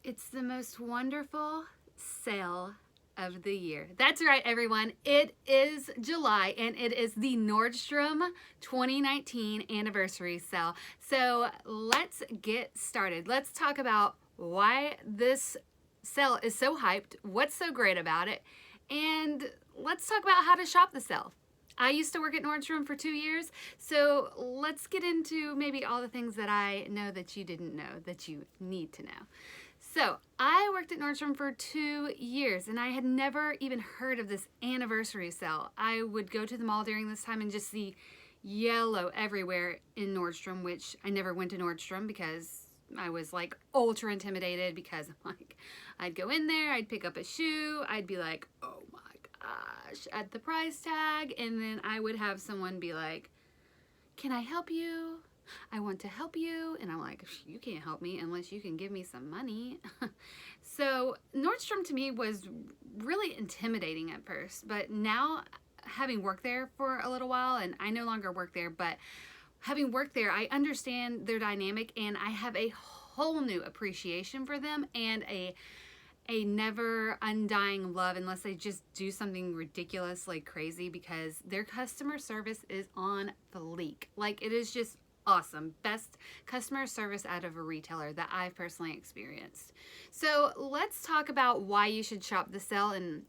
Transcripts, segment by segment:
It's the most wonderful sale of the year. That's right, everyone. It is July and it is the Nordstrom 2019 Anniversary Sale. So let's get started. Let's talk about why this sale is so hyped, what's so great about it, and let's talk about how to shop the sale. I used to work at Nordstrom for 2 years, so let's get into maybe all the things that I know that you didn't know that you need to know. So I worked at Nordstrom for 2 years and I had never even heard of this anniversary sale. I would go to the mall during this time and just see yellow everywhere in Nordstrom, which I never went to Nordstrom because I was like ultra intimidated because like I'd go in there, I'd pick up a shoe, I'd be like, oh my gosh, at the price tag, and then I would have someone be like, can I help you? I want to help you. And I'm like, you can't help me unless you can give me some money. So Nordstrom to me was really intimidating at first, but now having worked there for a little while, and I no longer work there, but having worked there, I understand their dynamic and I have a whole new appreciation for them and a never undying love unless they just do something ridiculously crazy, because their customer service is on fleek. Like, it is just awesome. Best customer service out of a retailer that I've personally experienced. So let's talk about why you should shop the sale and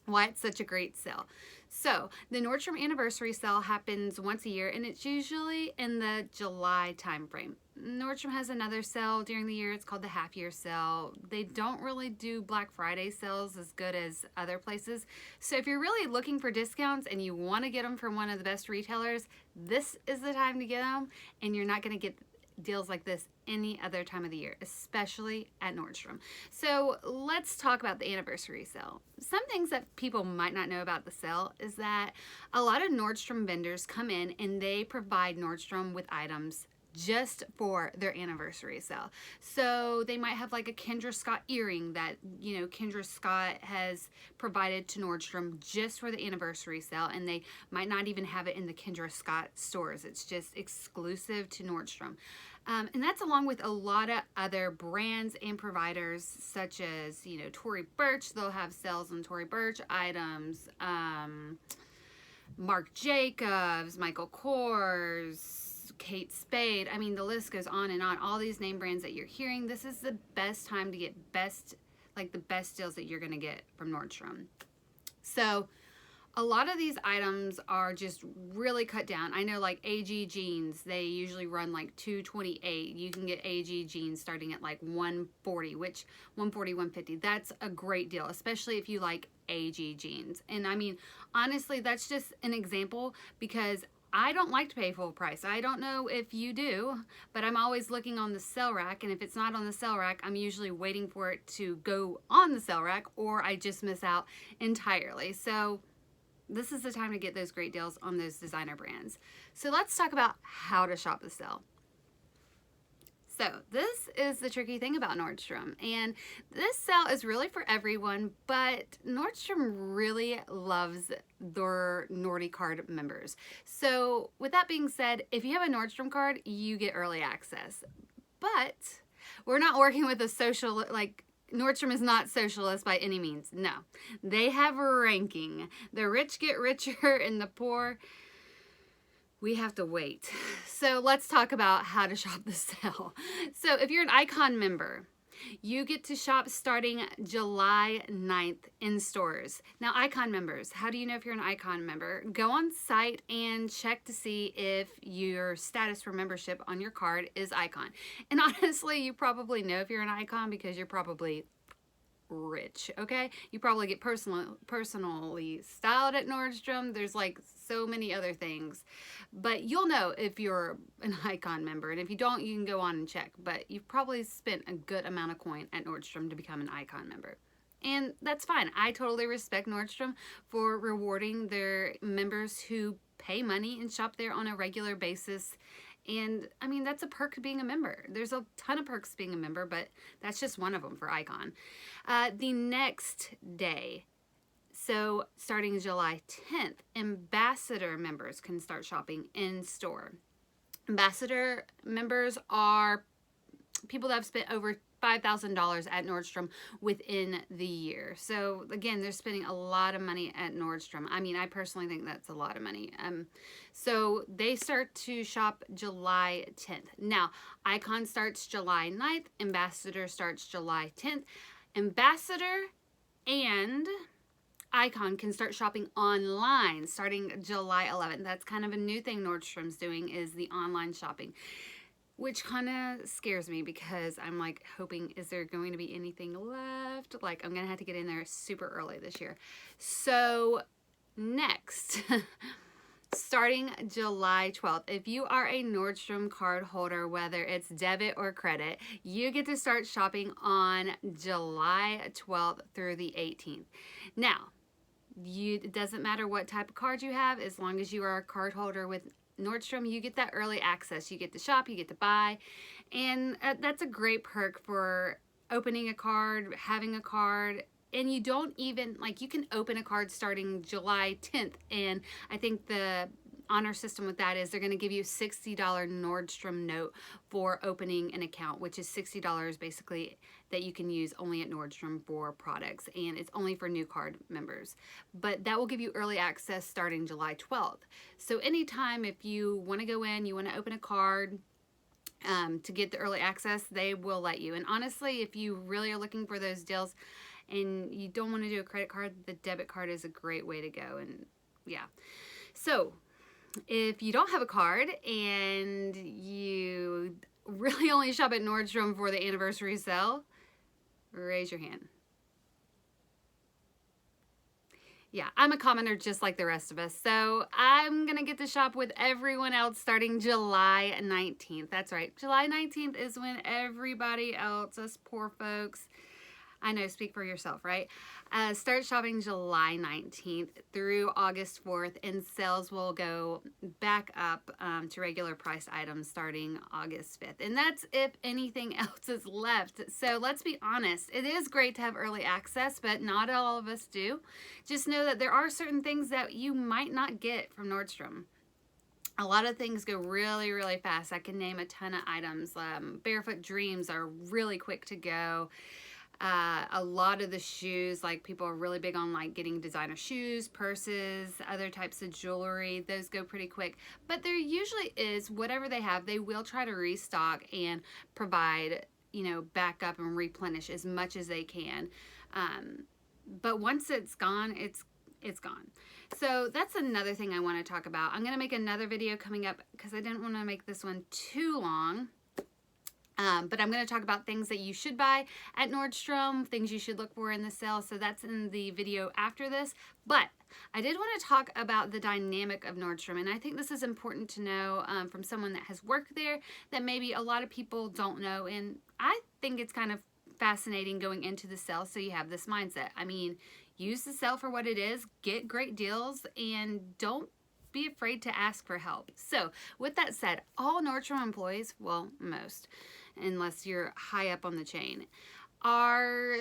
why it's such a great sale. So the Nordstrom Anniversary Sale happens once a year and it's usually in the July timeframe. Nordstrom has another sale during the year. It's called the half year sale. They don't really do Black Friday sales as good as other places. So if you're really looking for discounts and you want to get them from one of the best retailers, this is the time to get them, and you're not going to get deals like this any other time of the year, especially at Nordstrom. So let's talk about the anniversary sale. Some things that people might not know about the sale is that a lot of Nordstrom vendors come in and they provide Nordstrom with items just for their anniversary sale. So they might have like a Kendra Scott earring that, you know, Kendra Scott has provided to Nordstrom just for the anniversary sale, and they might not even have it in the Kendra Scott stores. It's just exclusive to Nordstrom. And that's along with a lot of other brands and providers such as, you know, Tory Burch. They'll have sales on Tory Burch items, Marc Jacobs, Michael Kors, Kate Spade. I mean, the list goes on and on. All these name brands that you're hearing, this is the best time to get the best deals that you're going to get from Nordstrom. So a lot of these items are just really cut down. I know like AG jeans, they usually run like $228. You can get AG jeans starting at like $140, which $140, $150. That's a great deal, especially if you like AG jeans. And I mean, honestly, that's just an example because I don't like to pay full price. I don't know if you do, but I'm always looking on the sale rack, and if it's not on the sale rack, I'm usually waiting for it to go on the sale rack, or I just miss out entirely. So this is the time to get those great deals on those designer brands. So let's talk about how to shop the sale. So this is the tricky thing about Nordstrom, and this sale is really for everyone, but Nordstrom really loves their Nordy card members. So with that being said, if you have a Nordstrom card, you get early access. But we're not working with a social, like, Nordstrom is not socialist by any means. No, they have a ranking. The rich get richer and the poor, we have to wait. So let's talk about how to shop the sale. So if you're an Icon member, you get to shop starting July 9th in stores. Now, Icon members, how do you know if you're an Icon member? Go on site and check to see if your status for membership on your card is Icon. And honestly, you probably know if you're an Icon because you're probably rich, okay? You probably get personally styled at Nordstrom. There's like so many other things, but you'll know if you're an Icon member, and if you don't, you can go on and check, but you've probably spent a good amount of coin at Nordstrom to become an Icon member. And that's fine. I totally respect Nordstrom for rewarding their members who pay money and shop there on a regular basis. And I mean, that's a perk of being a member. There's a ton of perks being a member, but that's just one of them for Icon. The next day, so starting July 10th, Ambassador members can start shopping in store. Ambassador members are people that have spent over $5,000 at Nordstrom within the year. So again, they're spending a lot of money at Nordstrom. I mean, I personally think that's a lot of money. So they start to shop July 10th. Now, Icon starts July 9th. Ambassador starts July 10th. Ambassador and Icon can start shopping online starting July 11th. That's kind of a new thing Nordstrom's doing, is the online shopping, which kind of scares me because I'm like hoping, is there going to be anything left? Like, I'm gonna have to get in there super early this year. So next, starting July 12th, if you are a Nordstrom card holder, whether it's debit or credit, you get to start shopping on July 12th through the 18th. Now, it doesn't matter what type of card you have, as long as you are a card holder with Nordstrom, you get that early access. You get to shop, you get to buy, and that's a great perk for opening a card, having a card, and you don't even, like, you can open a card starting July 10th, and I think the honor system with that is they're going to give you a $60 Nordstrom note for opening an account, which is $60 basically that you can use only at Nordstrom for products, and it's only for new card members. But that will give you early access starting July 12th. So anytime if you want to go in, you want to open a card, to get the early access, they will let you. And honestly, if you really are looking for those deals and you don't want to do a credit card, the debit card is a great way to go. And yeah, so if you don't have a card and you really only shop at Nordstrom for the anniversary sale, raise your hand. Yeah, I'm a commoner just like the rest of us, so I'm going to get to shop with everyone else starting July 19th. That's right, July 19th is when everybody else, us poor folks, I know, speak for yourself, right? Start shopping July 19th through August 4th, and sales will go back up to regular price items starting August 5th. And that's if anything else is left. So let's be honest, it is great to have early access, but not all of us do. Just know that there are certain things that you might not get from Nordstrom. A lot of things go really, really fast. I can name a ton of items. Barefoot Dreams are really quick to go. A lot of the shoes, like, people are really big on like getting designer shoes, purses, other types of jewelry. Those go pretty quick, but there usually is, whatever they have, they will try to restock and provide, you know, backup and replenish as much as they can. But once it's gone, it's gone. So that's another thing I want to talk about. I'm going to make another video coming up because I didn't want to make this one too long. But I'm going to talk about things that you should buy at Nordstrom, things you should look for in the sale. So that's in the video after this. But I did want to talk about the dynamic of Nordstrom. And I think this is important to know from someone that has worked there, that maybe a lot of people don't know. And I think it's kind of fascinating going into the sale, so you have this mindset. I mean, use the sale for what it is, get great deals, and don't be afraid to ask for help. So with that said, all Nordstrom employees, well, most, unless you're high up on the chain, are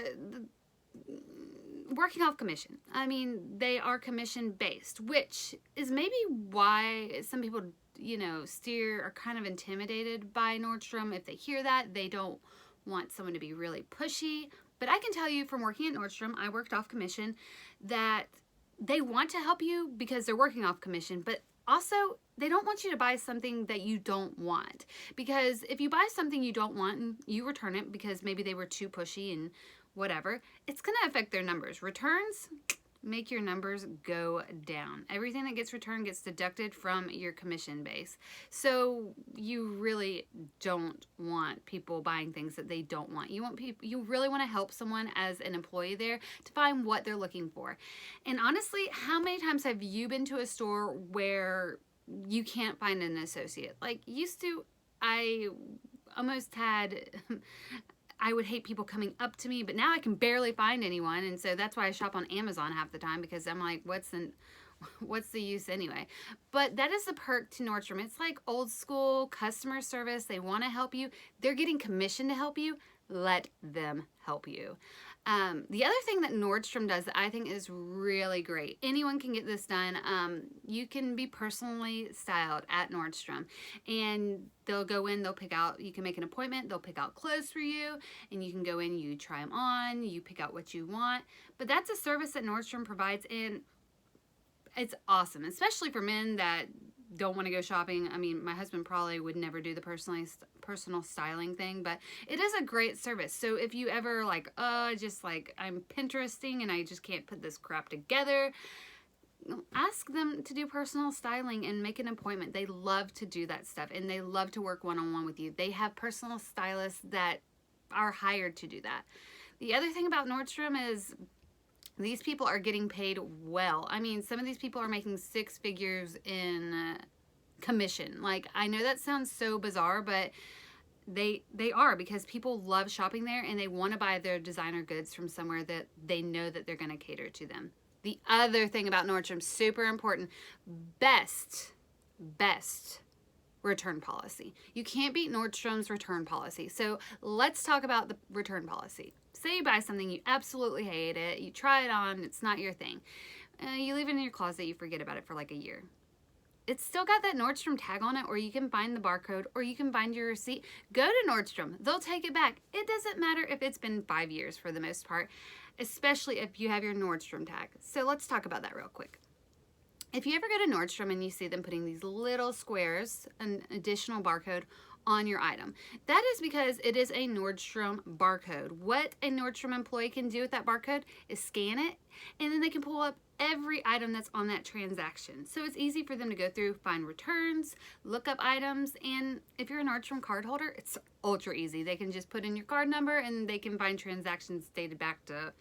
working off commission. I mean, they are commission based, which is maybe why some people, you know, are kind of intimidated by Nordstrom. If they hear that, they don't want someone to be really pushy. But I can tell you from working at Nordstrom, I worked off commission, that they want to help you because they're working off commission, but also they don't want you to buy something that you don't want. Because if you buy something you don't want and you return it because maybe they were too pushy and whatever, it's going to affect their numbers. Returns make your numbers go down. Everything that gets returned gets deducted from your commission base. So you really don't want people buying things that they don't want. You really want to help someone as an employee there to find what they're looking for. And honestly, how many times have you been to a store where you can't find an associate? Like, used to, I almost had I would hate people coming up to me, but now I can barely find anyone, and so that's why I shop on Amazon half the time, because I'm like, what's the use anyway? But that is the perk to Nordstrom. It's like old school customer service. They want to help you. They're getting commission to help you. let them help you. The other thing that Nordstrom does that I think is really great, anyone can get this done. You can be personally styled at Nordstrom, and they'll go in, they'll pick out, you can make an appointment, they'll pick out clothes for you, and you can go in, you try them on, you pick out what you want. But that's a service that Nordstrom provides, and it's awesome, especially for men that don't want to go shopping. I mean, my husband probably would never do the personal styling thing, but it is a great service. So if you ever like, just like I'm Pinteresting and I just can't put this crap together, ask them to do personal styling and make an appointment. They love to do that stuff, and they love to work one-on-one with you. They have personal stylists that are hired to do that. The other thing about Nordstrom is these people are getting paid well. I mean, some of these people are making 6 figures in commission. Like, I know that sounds so bizarre, but they are, because people love shopping there and they want to buy their designer goods from somewhere that they know that they're going to cater to them. The other thing about Nordstrom, super important, best return policy. You can't beat Nordstrom's return policy. So let's talk about the return policy. Say you buy something, you absolutely hate it, you try it on, it's not your thing. You leave it in your closet, you forget about it for like a year. It's still got that Nordstrom tag on it, or you can find the barcode, or you can find your receipt. Go to Nordstrom, they'll take it back. It doesn't matter if it's been 5 years for the most part, especially if you have your Nordstrom tag. So let's talk about that real quick. If you ever go to Nordstrom and you see them putting these little squares, an additional barcode on your item, that is because it is a Nordstrom barcode. What a Nordstrom employee can do with that barcode is scan it, and then they can pull up every item that's on that transaction. So it's easy for them to go through, find returns, look up items, and if you're a Nordstrom card holder, it's ultra easy. They can just put in your card number and they can find transactions dated back to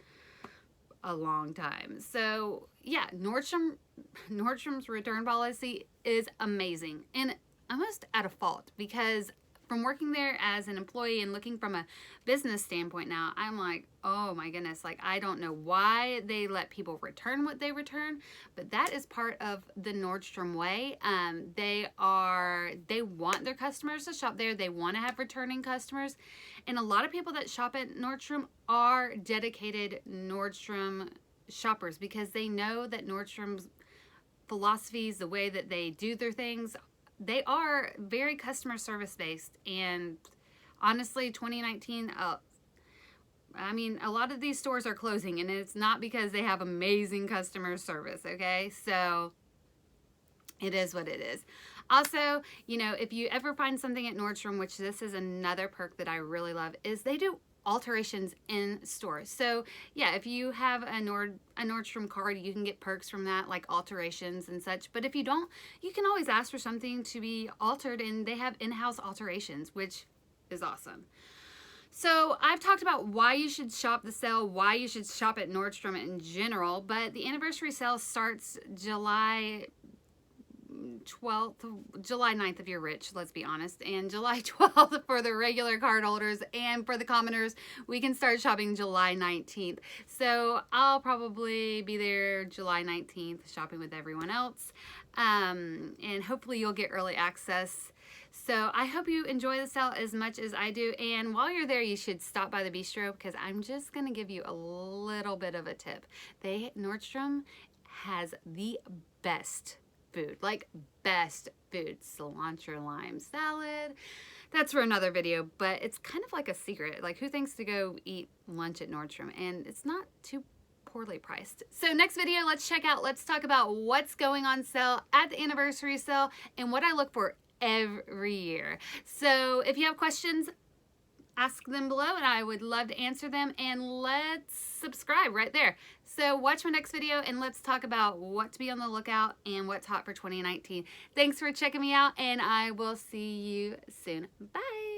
a long time. So yeah, Nordstrom's return policy is amazing, and almost at a fault, because from working there as an employee and looking from a business standpoint now, I'm like, oh my goodness, like I don't know why they let people return what they return, but that is part of the Nordstrom way. They want their customers to shop there. They want to have returning customers, and a lot of people that shop at Nordstrom are dedicated Nordstrom shoppers, because they know that Nordstrom's philosophies, the way that they do their things, they are very customer service based. And honestly, 2019, I mean, a lot of these stores are closing, and it's not because they have amazing customer service, okay? So it is what it is. Also, you know, if you ever find something at Nordstrom, which this is another perk that I really love, is they do alterations in store. So yeah, if you have a Nordstrom card, you can get perks from that, like alterations and such. But if you don't, you can always ask for something to be altered, and they have in-house alterations, which is awesome. So I've talked about why you should shop the sale, why you should shop at Nordstrom in general, but the anniversary sale starts July 9th if you're rich, let's be honest, and July 12th for the regular card holders, and for the commoners, we can start shopping July 19th. So I'll probably be there July 19th shopping with everyone else, and hopefully you'll get early access. So I hope you enjoy the sale as much as I do, and while you're there, you should stop by the bistro, because I'm just going to give you a little bit of a tip. Nordstrom has the best food, like best food. Cilantro lime salad, that's for another video, but it's kind of like a secret. Like, who thinks to go eat lunch at Nordstrom? And it's not too poorly priced. So next video, let's talk about what's going on sale at the anniversary sale and what I look for every year. So if you have questions, ask them below and I would love to answer them, and let's subscribe right there. So watch my next video and let's talk about what to be on the lookout and what's hot for 2019. Thanks for checking me out, and I will see you soon. Bye.